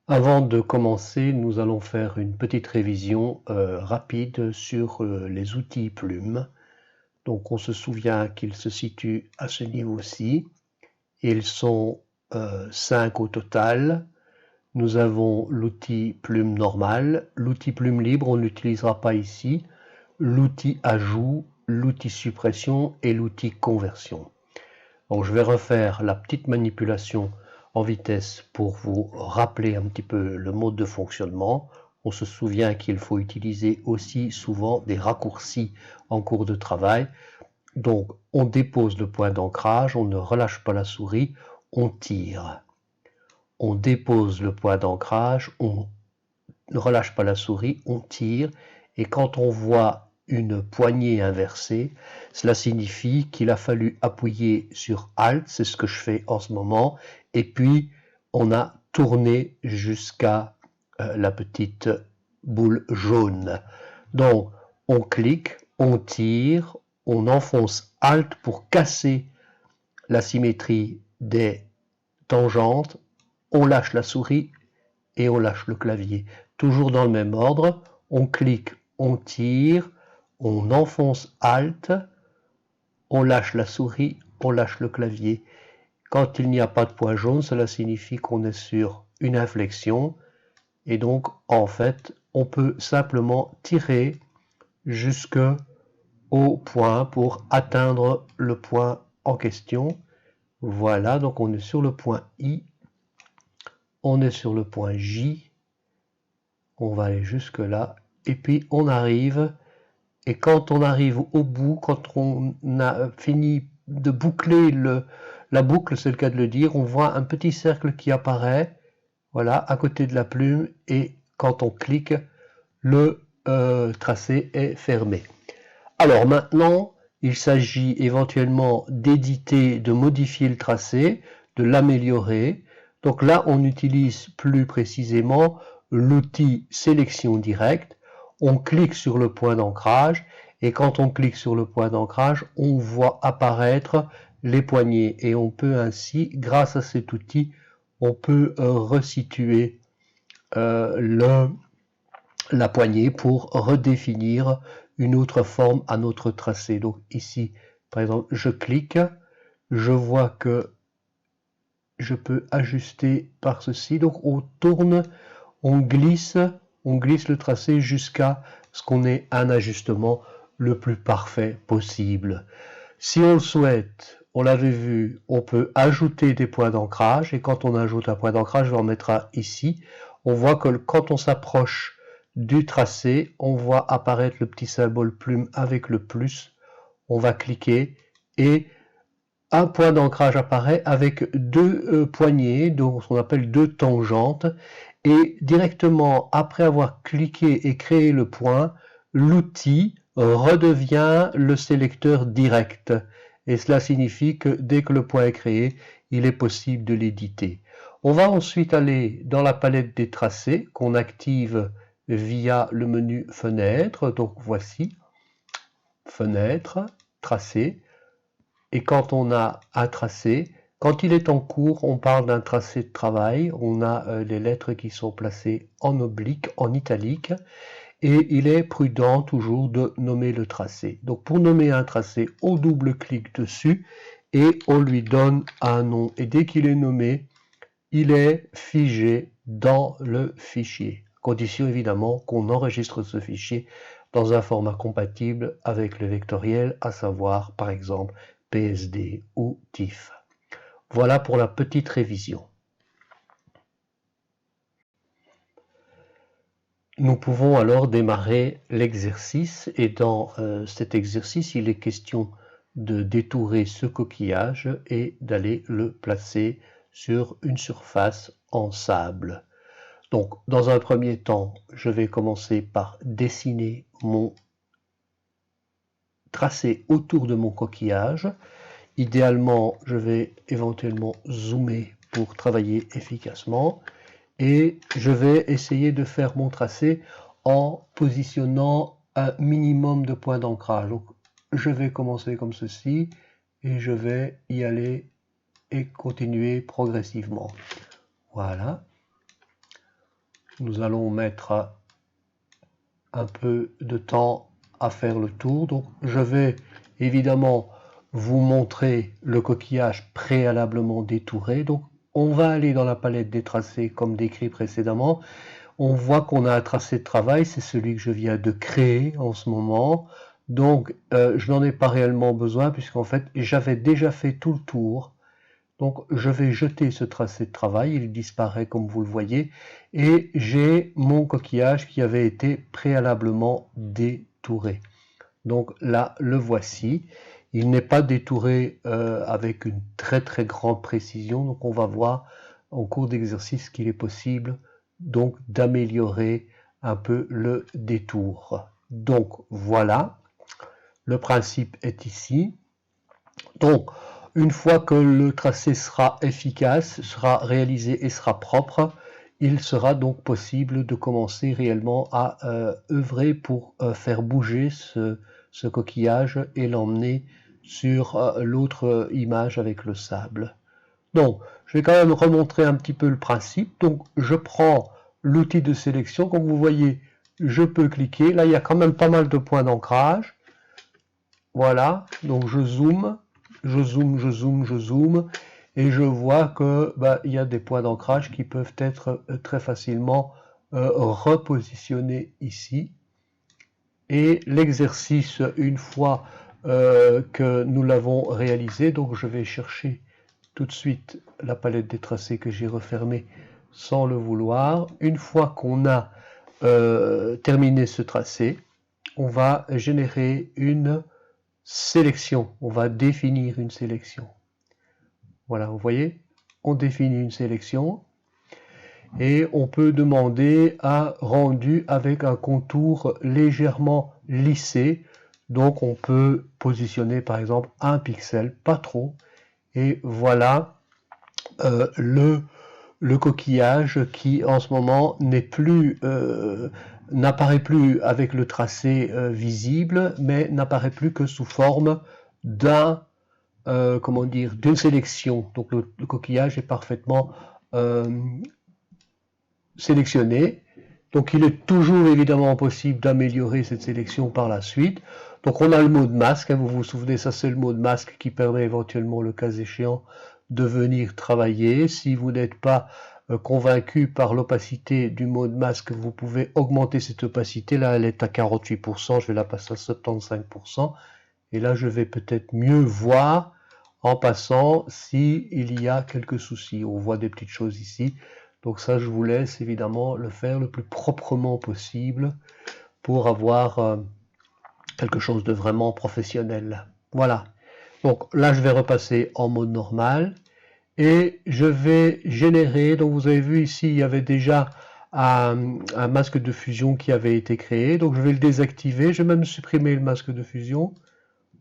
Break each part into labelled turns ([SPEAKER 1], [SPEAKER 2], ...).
[SPEAKER 1] Avant de commencer, nous allons faire une petite révision rapide sur les outils plumes. Donc on se souvient qu'ils se situent à ce niveau-ci. Ils sont 5 au total. Nous avons l'outil plume normal, l'outil plume libre, on ne l'utilisera pas ici, l'outil ajout, l'outil suppression et l'outil conversion. Donc je vais refaire la petite manipulation en vitesse pour vous rappeler un petit peu le mode de fonctionnement. On se souvient qu'il faut utiliser aussi souvent des raccourcis en cours de travail. Donc on dépose le point d'ancrage, on ne relâche pas la souris, on tire. On dépose le point d'ancrage, on ne relâche pas la souris, on tire. Et quand on voit une poignée inversée, cela signifie qu'il a fallu appuyer sur Alt, c'est ce que je fais en ce moment, et puis on a tourné jusqu'à la petite boule jaune. Donc on clique, on tire, on enfonce Alt pour casser la symétrie des tangentes, on lâche la souris et on lâche le clavier. Toujours dans le même ordre, on clique, on tire, on enfonce Alt, on lâche la souris, on lâche le clavier. Quand il n'y a pas de point jaune, cela signifie qu'on est sur une inflexion et donc en fait on peut simplement tirer jusqu'au point pour atteindre le point en question. Voilà, donc on est sur le point I, on est sur le point J, on va aller jusque là et puis on arrive. Et quand on arrive au bout, quand on a fini de boucler la boucle, c'est le cas de le dire, on voit un petit cercle qui apparaît, voilà, à côté de la plume, et quand on clique, le tracé est fermé. Alors maintenant, il s'agit éventuellement d'éditer, de modifier le tracé, de l'améliorer. Donc là, on utilise plus précisément l'outil sélection directe. On clique sur le point d'ancrage et quand on clique sur le point d'ancrage, on voit apparaître les poignées et on peut ainsi, grâce à cet outil, on peut resituer la poignée pour redéfinir une autre forme à notre tracé. Donc ici, par exemple, je clique, je vois que je peux ajuster par ceci. Donc on tourne, on glisse le tracé jusqu'à ce qu'on ait un ajustement le plus parfait possible. Si on le souhaite, on l'avait vu, on peut ajouter des points d'ancrage et quand on ajoute un point d'ancrage, on mettra ici. On voit que quand on s'approche du tracé, on voit apparaître le petit symbole plume avec le plus. On va cliquer et un point d'ancrage apparaît avec deux poignées, donc ce qu'on appelle deux tangentes. Et directement après avoir cliqué et créé le point, l'outil redevient le sélecteur direct. Et cela signifie que dès que le point est créé, il est possible de l'éditer. On va ensuite aller dans la palette des tracés qu'on active via le menu fenêtre. Donc voici, fenêtre, tracé. Et quand on a un tracé, quand il est en cours, on parle d'un tracé de travail. On a les lettres qui sont placées en oblique, en italique. Et il est prudent toujours de nommer le tracé. Donc pour nommer un tracé, on double-clique dessus et on lui donne un nom. Et dès qu'il est nommé, il est figé dans le fichier. Condition évidemment qu'on enregistre ce fichier dans un format compatible avec le vectoriel, à savoir par exemple PSD ou TIFF. Voilà pour la petite révision. Nous pouvons alors démarrer l'exercice et dans cet exercice, il est question de détourer ce coquillage et d'aller le placer sur une surface en sable. Donc, dans un premier temps, je vais commencer par dessiner mon tracé autour de mon coquillage. Idéalement, je vais éventuellement zoomer pour travailler efficacement. Et je vais essayer de faire mon tracé en positionnant un minimum de points d'ancrage. Donc, je vais commencer comme ceci et je vais y aller et continuer progressivement. Voilà. Nous allons mettre un peu de temps à faire le tour. Donc je vais évidemment vous montrer le coquillage préalablement détouré. Donc on va aller dans la palette des tracés comme décrit précédemment. On voit qu'on a un tracé de travail, c'est celui que je viens de créer en ce moment. Donc je n'en ai pas réellement besoin puisqu'en fait j'avais déjà fait tout le tour. Donc je vais jeter ce tracé de travail, il disparaît comme vous le voyez, et j'ai mon coquillage qui avait été préalablement détouré. Donc là, le voici. Il n'est pas détouré avec une très très grande précision, donc on va voir en cours d'exercice qu'il est possible donc d'améliorer un peu le détour. Donc voilà, le principe est ici. Donc, une fois que le tracé sera efficace, sera réalisé et sera propre, il sera donc possible de commencer réellement à œuvrer pour faire bouger ce coquillage et l'emmener sur l'autre image avec le sable. Donc, je vais quand même remontrer un petit peu le principe. Donc, je prends l'outil de sélection. Comme vous voyez, je peux cliquer. Là, il y a quand même pas mal de points d'ancrage. Voilà, donc je zoome, et je vois que il y a des points d'ancrage qui peuvent être très facilement repositionnés ici. Et l'exercice, une fois que nous l'avons réalisé, donc je vais chercher tout de suite la palette des tracés que j'ai refermée sans le vouloir. Une fois qu'on a terminé ce tracé, on va générer une sélection, on va définir une sélection. Voilà, vous voyez, on définit une sélection et on peut demander un rendu avec un contour légèrement lissé. Donc on peut positionner par exemple un pixel, pas trop. Et voilà le coquillage qui en ce moment n'est plus n'apparaît plus avec le tracé visible, mais n'apparaît plus que sous forme d'un comment dire, d'une sélection. Donc le coquillage est parfaitement sélectionné. Donc il est toujours évidemment possible d'améliorer cette sélection par la suite. Donc on a le mode masque, hein, vous vous souvenez, ça c'est le mode masque qui permet éventuellement, le cas échéant, de venir travailler. Si vous n'êtes pas convaincu par l'opacité du mode masque, vous pouvez augmenter cette opacité. Là elle est à 48%, je vais la passer à 75%. Et là je vais peut-être mieux voir en passant s'il y a quelques soucis. On voit des petites choses ici. Donc ça, je vous laisse évidemment le faire le plus proprement possible pour avoir quelque chose de vraiment professionnel. Voilà. Donc là, je vais repasser en mode normal et je vais générer. Donc vous avez vu ici, il y avait déjà un masque de fusion qui avait été créé. Donc je vais le désactiver. Je vais même supprimer le masque de fusion.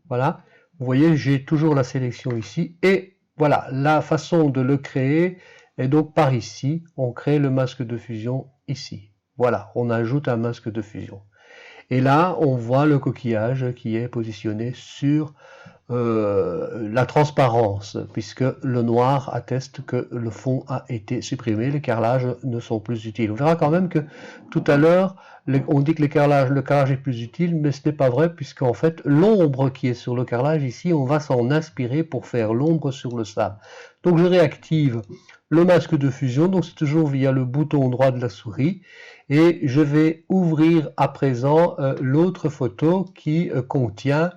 [SPEAKER 1] Voilà. Vous voyez, j'ai toujours la sélection ici. Et voilà, la façon de le créer. Et donc par ici, on crée le masque de fusion ici. Voilà, on ajoute un masque de fusion. Et là, on voit le coquillage qui est positionné sur la transparence, puisque le noir atteste que le fond a été supprimé, les carrelages ne sont plus utiles. On verra quand même que tout à l'heure, on dit que le carrelage est plus utile, mais ce n'est pas vrai, puisqu'en fait, l'ombre qui est sur le carrelage ici, on va s'en inspirer pour faire l'ombre sur le sable. Donc je réactive le masque de fusion, donc c'est toujours via le bouton droit de la souris, et je vais ouvrir à présent l'autre photo qui contient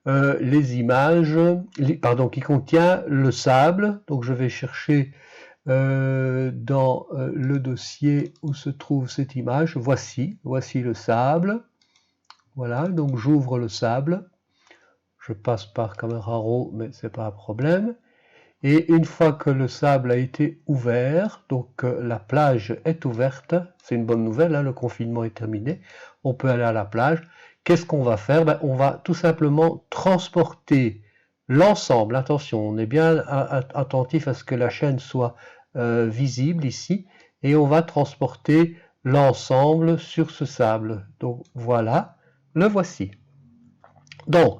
[SPEAKER 1] les images, qui contient le sable. Donc je vais chercher dans le dossier où se trouve cette image. Voici le sable. Voilà, donc j'ouvre le sable. Je passe par caméra raw, mais c'est pas un problème. Et une fois que le sable a été ouvert, donc la plage est ouverte, c'est une bonne nouvelle, hein, le confinement est terminé, on peut aller à la plage. Qu'est-ce qu'on va faire? On va tout simplement transporter l'ensemble. Attention, on est bien attentif à ce que la chaîne soit visible ici, et on va transporter l'ensemble sur ce sable. Donc voilà, le voici. Donc,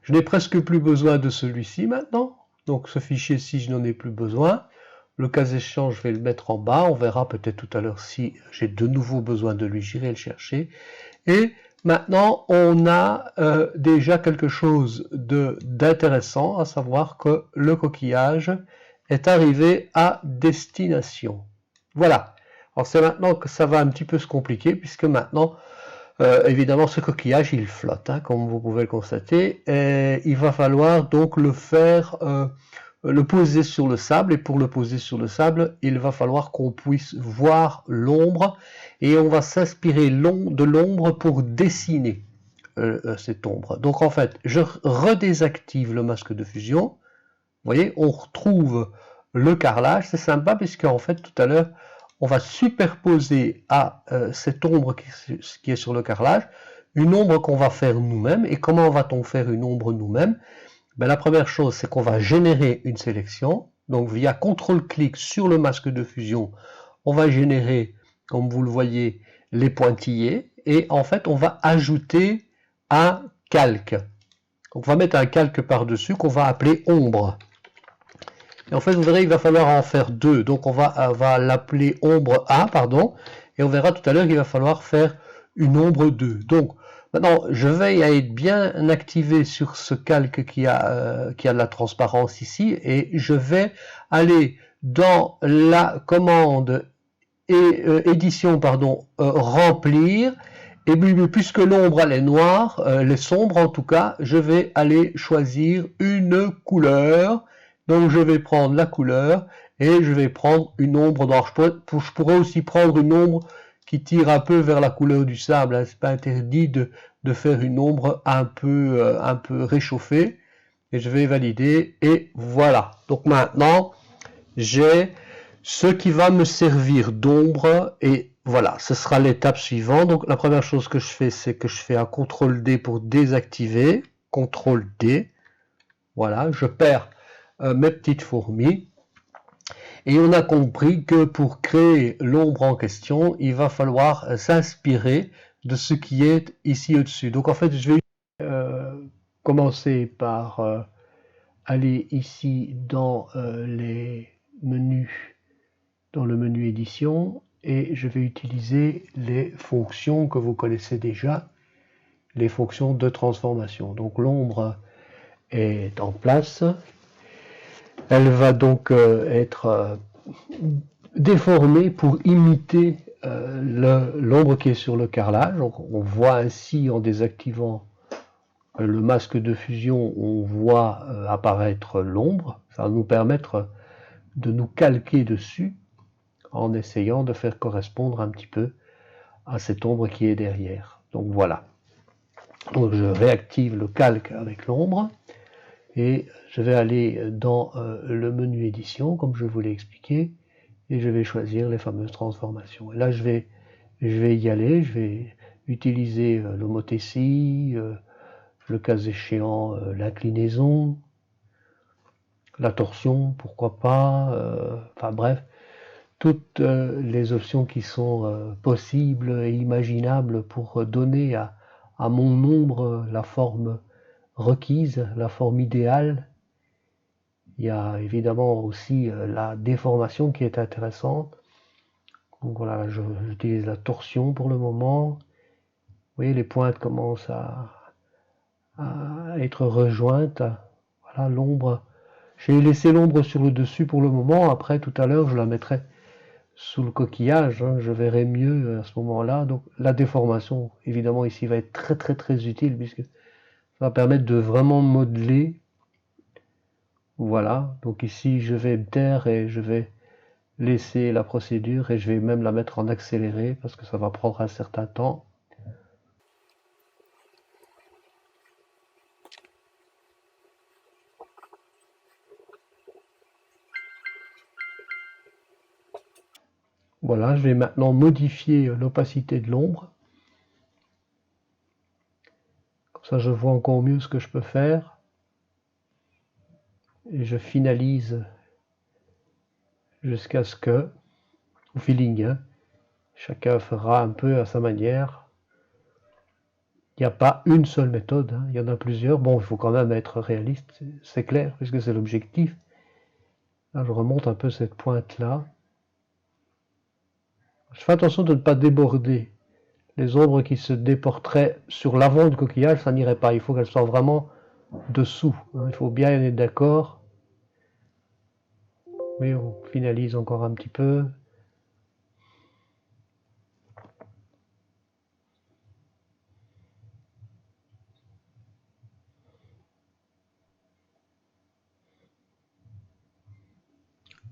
[SPEAKER 1] je n'ai presque plus besoin de celui-ci maintenant. Donc ce fichier-ci, je n'en ai plus besoin. Le cas échéant, je vais le mettre en bas. On verra peut-être tout à l'heure si j'ai de nouveau besoin de lui, j'irai le chercher. Et maintenant, on a déjà quelque chose d'intéressant, à savoir que le coquillage est arrivé à destination. Voilà. Alors c'est maintenant que ça va un petit peu se compliquer, puisque maintenant, évidemment, ce coquillage, il flotte, hein, comme vous pouvez le constater. Et il va falloir donc le faire, le poser sur le sable. Et pour le poser sur le sable, il va falloir qu'on puisse voir l'ombre. Et on va s'inspirer de l'ombre pour dessiner cette ombre. Donc en fait, je redésactive le masque de fusion. Vous voyez, on retrouve le carrelage. C'est sympa puisque en fait, tout à l'heure, on va superposer à cette ombre qui est sur le carrelage une ombre qu'on va faire nous-mêmes. Et comment va-t-on faire une ombre nous-mêmes? Ben, la première chose, c'est qu'on va générer une sélection. Donc via CTRL-clic sur le masque de fusion, on va générer, comme vous le voyez, les pointillés. Et en fait, on va ajouter un calque. Donc, on va mettre un calque par-dessus qu'on va appeler ombre. Et en fait, vous verrez, il va falloir en faire deux. Donc, on va l'appeler ombre 1, pardon. Et on verra tout à l'heure qu'il va falloir faire une ombre 2. Donc, maintenant, je vais être bien activé sur ce calque qui a de la transparence ici. Et je vais aller dans la commande édition, pardon, remplir. Et puisque l'ombre elle est noire, elle est sombre en tout cas, je vais aller choisir une couleur. Donc je vais prendre la couleur et je vais prendre une ombre noire. Je pourrais aussi prendre une ombre qui tire un peu vers la couleur du sable. Hein. C'est pas interdit de faire une ombre un peu réchauffée. Et je vais valider et voilà. Donc maintenant j'ai ce qui va me servir d'ombre et voilà, ce sera l'étape suivante. Donc la première chose que je fais, c'est que je fais un CTRL D pour désactiver. CTRL D. Voilà, je perds mes petites fourmis. Et on a compris que pour créer l'ombre en question, il va falloir s'inspirer de ce qui est ici au-dessus. Donc en fait, je vais commencer par aller ici dans les menus, dans le menu édition, et je vais utiliser les fonctions que vous connaissez déjà, les fonctions de transformation. Donc l'ombre est en place. Elle va donc être déformée pour imiter l'ombre qui est sur le carrelage. Donc on voit ainsi, en désactivant le masque de fusion, on voit apparaître l'ombre. Ça va nous permettre de nous calquer dessus en essayant de faire correspondre un petit peu à cette ombre qui est derrière. Donc voilà. Donc je réactive le calque avec l'ombre et je vais aller dans le menu édition comme je vous l'ai expliqué et je vais choisir les fameuses transformations. Et là je vais y aller, je vais utiliser l'homothétie, le cas échéant l'inclinaison, la torsion, pourquoi pas, enfin bref, toutes les options qui sont possibles et imaginables pour donner à mon ombre la forme requise, la forme idéale. Il y a évidemment aussi la déformation qui est intéressante. Donc voilà, j'utilise la torsion pour le moment. Vous voyez, les pointes commencent à être rejointes. Voilà, l'ombre. J'ai laissé l'ombre sur le dessus pour le moment. Après, tout à l'heure, je la mettrai sous le coquillage. Hein, je verrai mieux à ce moment-là. Donc, la déformation, évidemment, ici va être très, très, très utile puisque ça va permettre de vraiment modeler. Voilà. Donc ici, je vais me taire et je vais laisser la procédure et je vais même la mettre en accéléré parce que ça va prendre un certain temps. Voilà, je vais maintenant modifier l'opacité de l'ombre. Comme ça, je vois encore mieux ce que je peux faire. Et je finalise jusqu'à ce que, au feeling, hein, chacun fera un peu à sa manière. Il n'y a pas une seule méthode, hein, il y en a plusieurs. Bon, il faut quand même être réaliste, c'est clair, puisque c'est l'objectif. Là, je remonte un peu cette pointe-là. Je fais attention de ne pas déborder. Les ombres qui se déporteraient sur l'avant du coquillage, ça n'irait pas. Il faut qu'elles soient vraiment dessous. Il faut bien être d'accord. Mais on finalise encore un petit peu.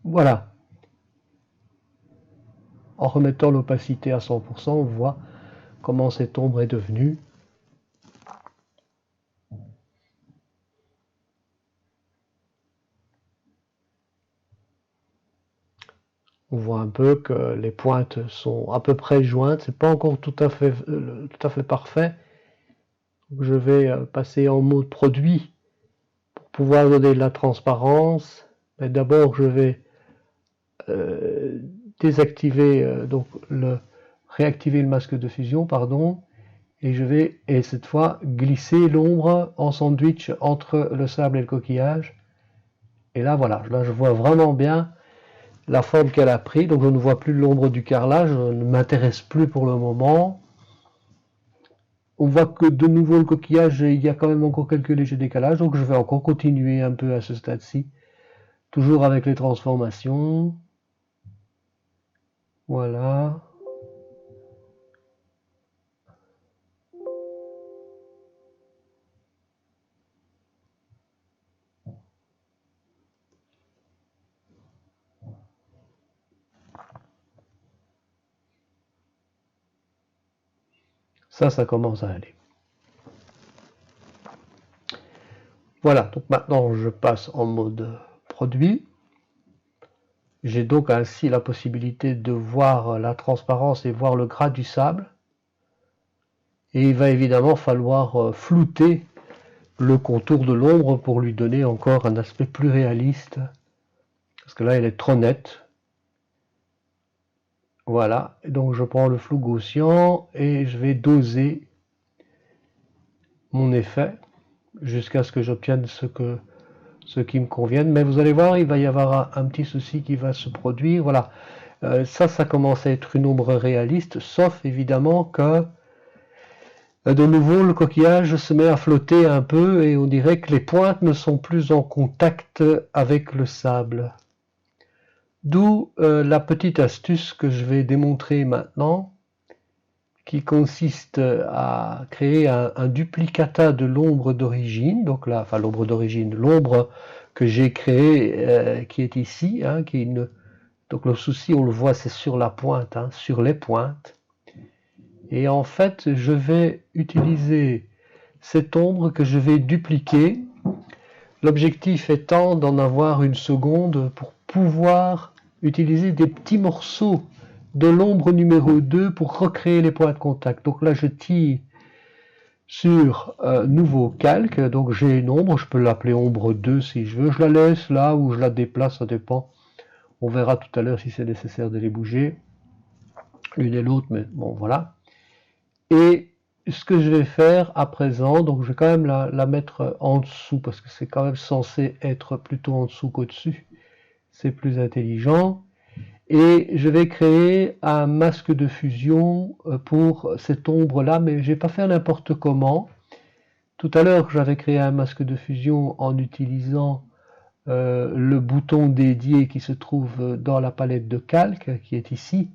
[SPEAKER 1] Voilà. En remettant l'opacité à 100%, on voit comment cette ombre est devenue. On voit un peu que les pointes sont à peu près jointes. C'est pas encore tout à fait parfait. Donc je vais passer en mode produit pour pouvoir donner de la transparence. Mais d'abord, je vais désactiver réactiver le masque de fusion, pardon, et je vais cette fois glisser l'ombre en sandwich entre le sable et le coquillage. Et là voilà, là je vois vraiment bien la forme qu'elle a pris, donc je ne vois plus l'ombre du carrelage, je ne m'intéresse plus pour le moment. On voit que de nouveau le coquillage, il y a quand même encore quelques légers décalages, donc je vais encore continuer un peu à ce stade-ci, toujours avec les transformations. Voilà. Ça commence à aller. Voilà, donc maintenant je passe en mode produit. J'ai donc ainsi la possibilité de voir la transparence et voir le gras du sable. Et il va évidemment falloir flouter le contour de l'ombre pour lui donner encore un aspect plus réaliste. Parce que là, elle est trop nette. Voilà, et donc je prends le flou gaussien et je vais doser mon effet jusqu'à ce que j'obtienne ce qui me convienne. Mais vous allez voir, il va y avoir un petit souci qui va se produire. Voilà, ça commence à être une ombre réaliste, sauf évidemment que de nouveau le coquillage se met à flotter un peu et on dirait que les pointes ne sont plus en contact avec le sable. D'où la petite astuce que je vais démontrer maintenant, qui consiste à créer un duplicata de l'ombre d'origine, donc là, enfin l'ombre d'origine, l'ombre que j'ai créée qui est ici, hein, donc le souci, on le voit, c'est sur la pointe, hein, sur les pointes. Et en fait, je vais utiliser cette ombre que je vais dupliquer. L'objectif étant d'en avoir une seconde pour pouvoir utiliser des petits morceaux de l'ombre numéro 2 pour recréer les points de contact. Donc là, je tire sur nouveau calque. Donc j'ai une ombre, je peux l'appeler ombre 2 si je veux. Je la laisse là ou je la déplace, ça dépend. On verra tout à l'heure si c'est nécessaire de les bouger, l'une et l'autre, mais bon, voilà. Et ce que je vais faire à présent, donc je vais quand même la mettre en dessous, parce que c'est quand même censé être plutôt en dessous qu'au-dessus. C'est plus intelligent. Et je vais créer un masque de fusion pour cette ombre-là, mais je vais pas faire n'importe comment. Tout à l'heure, j'avais créé un masque de fusion en utilisant le bouton dédié qui se trouve dans la palette de calque, qui est ici.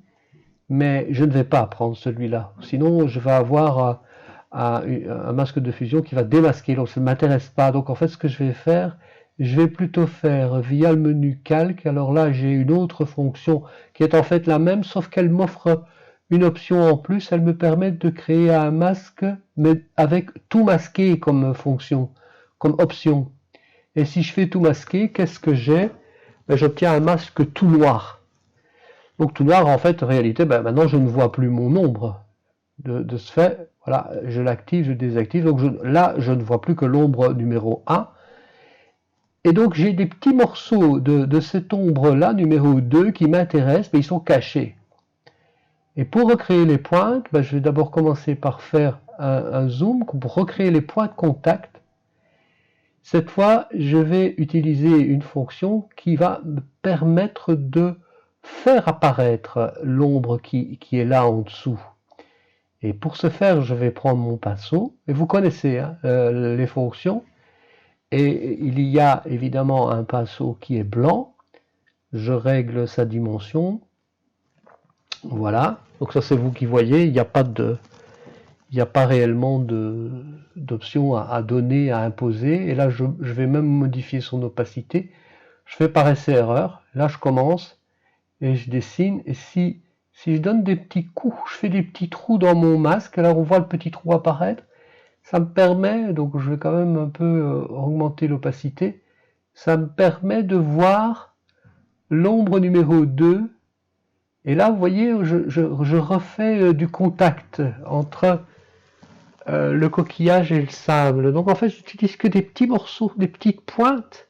[SPEAKER 1] Mais je ne vais pas prendre celui-là. Sinon, je vais avoir un masque de fusion qui va démasquer. Donc, ça ne m'intéresse pas. Donc, en fait, ce que je vais faire, je vais plutôt faire via le menu calque. Alors là, j'ai une autre fonction qui est en fait la même, sauf qu'elle m'offre une option en plus. Elle me permet de créer un masque, mais avec tout masqué comme fonction, comme option. Et si je fais tout masquer, qu'est-ce que j'ai? J'obtiens un masque tout noir. Donc tout noir, en fait, en réalité, maintenant je ne vois plus mon ombre de ce fait. Voilà, je l'active, je désactive. Donc là, je ne vois plus que l'ombre numéro 1. Et donc j'ai des petits morceaux de cette ombre-là, numéro 2, qui m'intéressent, mais ils sont cachés. Et pour recréer les pointes, je vais d'abord commencer par faire un zoom pour recréer les points de contact. Cette fois, je vais utiliser une fonction qui va me permettre de faire apparaître l'ombre qui est là en dessous. Et pour ce faire, je vais prendre mon pinceau, et vous connaissez hein, les fonctions, et il y a évidemment un pinceau qui est blanc, je règle sa dimension, voilà, donc ça c'est vous qui voyez, il n'y a pas réellement d'option à donner, à imposer, et là je vais même modifier son opacité, je fais par essai-erreur, là je commence, et je dessine, et si je donne des petits coups, je fais des petits trous dans mon masque, là on voit le petit trou apparaître, ça me permet, donc je vais quand même un peu augmenter l'opacité, ça me permet de voir l'ombre numéro 2, et là vous voyez, je refais du contact entre le coquillage et le sable. Donc en fait, j'utilise que des petits morceaux, des petites pointes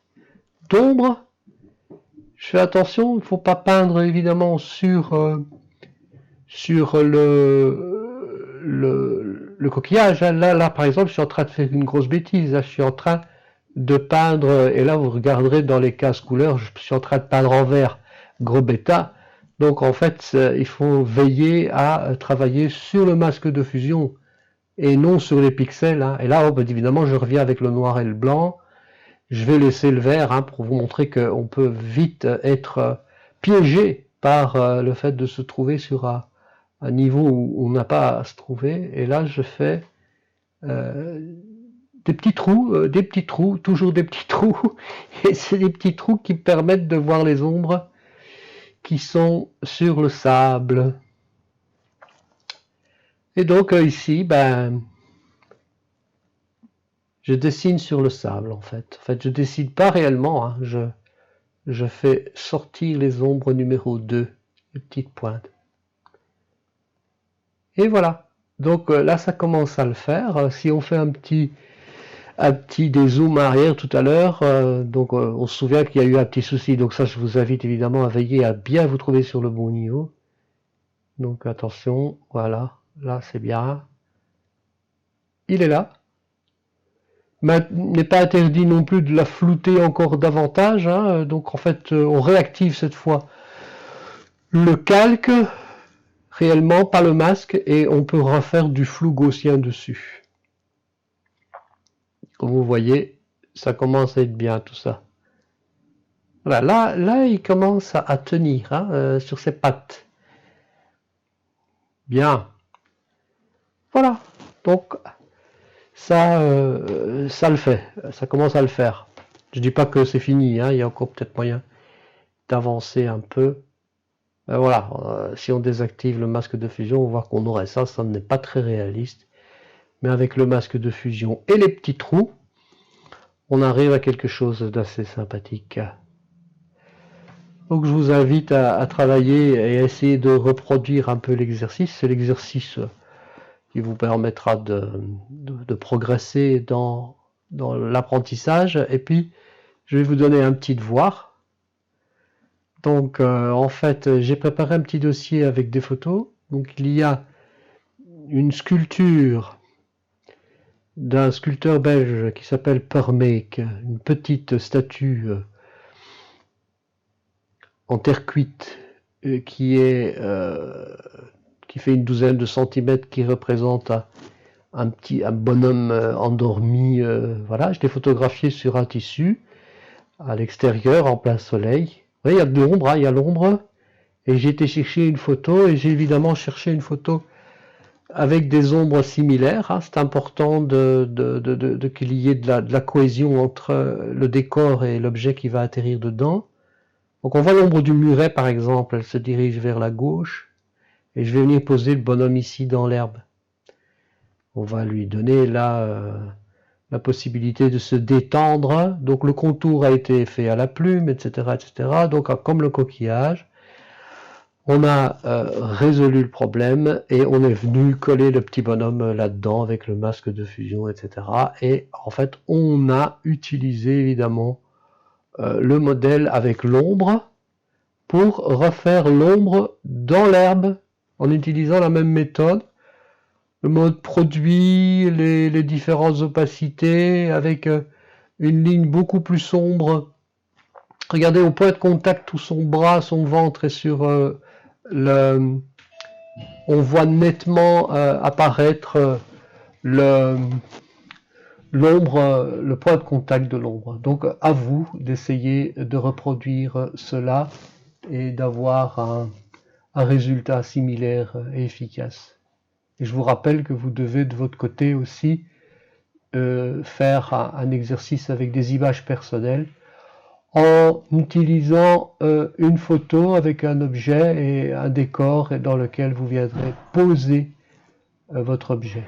[SPEAKER 1] d'ombre. Je fais attention, il ne faut pas peindre évidemment sur le coquillage. Là, par exemple, je suis en train de faire une grosse bêtise. Là, je suis en train de peindre, et là, vous regarderez dans les cases couleurs, je suis en train de peindre en vert, gros bêta. Donc en fait, il faut veiller à travailler sur le masque de fusion et non sur les pixels. Hein. Et là, évidemment, je reviens avec le noir et le blanc. Je vais laisser le vert hein, pour vous montrer qu'on peut vite être piégé par le fait de se trouver sur un niveau où on n'a pas à se trouver. Et là, je fais des petits trous, toujours des petits trous. Et c'est des petits trous qui permettent de voir les ombres qui sont sur le sable. Et donc ici, je dessine sur le sable en fait. En fait, je dessine pas réellement, hein. Je fais sortir les ombres numéro 2, les petites pointes. Et voilà. Donc là, ça commence à le faire. Si on fait un petit dézoom arrière tout à l'heure, on se souvient qu'il y a eu un petit souci. Donc ça, je vous invite évidemment à veiller à bien vous trouver sur le bon niveau. Donc attention, voilà. Là, c'est bien. Il est là. Mais il n'est pas interdit non plus de la flouter encore davantage. Hein. Donc en fait, on réactive cette fois le calque, réellement, pas le masque, et on peut refaire du flou gaussien dessus. Comme vous voyez, ça commence à être bien tout ça. Voilà, là il commence à tenir hein, sur ses pattes. Bien. Voilà. Donc ça le fait. Ça commence à le faire. Je dis pas que c'est fini. Hein, il y a encore peut-être moyen d'avancer un peu. Voilà. Si on désactive le masque de fusion, on va voir qu'on aurait ça. Ça n'est pas très réaliste. Mais avec le masque de fusion et les petits trous, on arrive à quelque chose d'assez sympathique. Donc je vous invite à travailler et à essayer de reproduire un peu l'exercice. C'est l'exercice qui vous permettra de progresser dans l'apprentissage. Et puis, je vais vous donner un petit devoir. Donc, en fait, j'ai préparé un petit dossier avec des photos. Donc, il y a une sculpture d'un sculpteur belge qui s'appelle Permeek, une petite statue en terre cuite qui fait une douzaine de centimètres, qui représente un bonhomme endormi. Voilà, je l'ai photographié sur un tissu à l'extérieur en plein soleil. Oui, il y a de l'ombre, hein, il y a l'ombre. Et j'ai été chercher une photo, et j'ai évidemment cherché une photo avec des ombres similaires. Hein. C'est important qu'il y ait de la cohésion entre le décor et l'objet qui va atterrir dedans. Donc on voit l'ombre du muret par exemple, elle se dirige vers la gauche, et je vais venir poser le bonhomme ici dans l'herbe. On va lui donner là la possibilité de se détendre, donc le contour a été fait à la plume, etc. etc. Donc comme le coquillage, on a résolu le problème, et on est venu coller le petit bonhomme là-dedans avec le masque de fusion, etc. Et en fait, on a utilisé évidemment le modèle avec l'ombre pour refaire l'ombre dans l'herbe en utilisant la même méthode, le mode produit, les différentes opacités avec une ligne beaucoup plus sombre. Regardez au point de contact où son bras, son ventre est sur le... On voit nettement apparaître l'ombre, le point de contact de l'ombre. Donc à vous d'essayer de reproduire cela et d'avoir un résultat similaire et efficace. Et je vous rappelle que vous devez de votre côté aussi faire un exercice avec des images personnelles en utilisant une photo avec un objet et un décor dans lequel vous viendrez poser votre objet.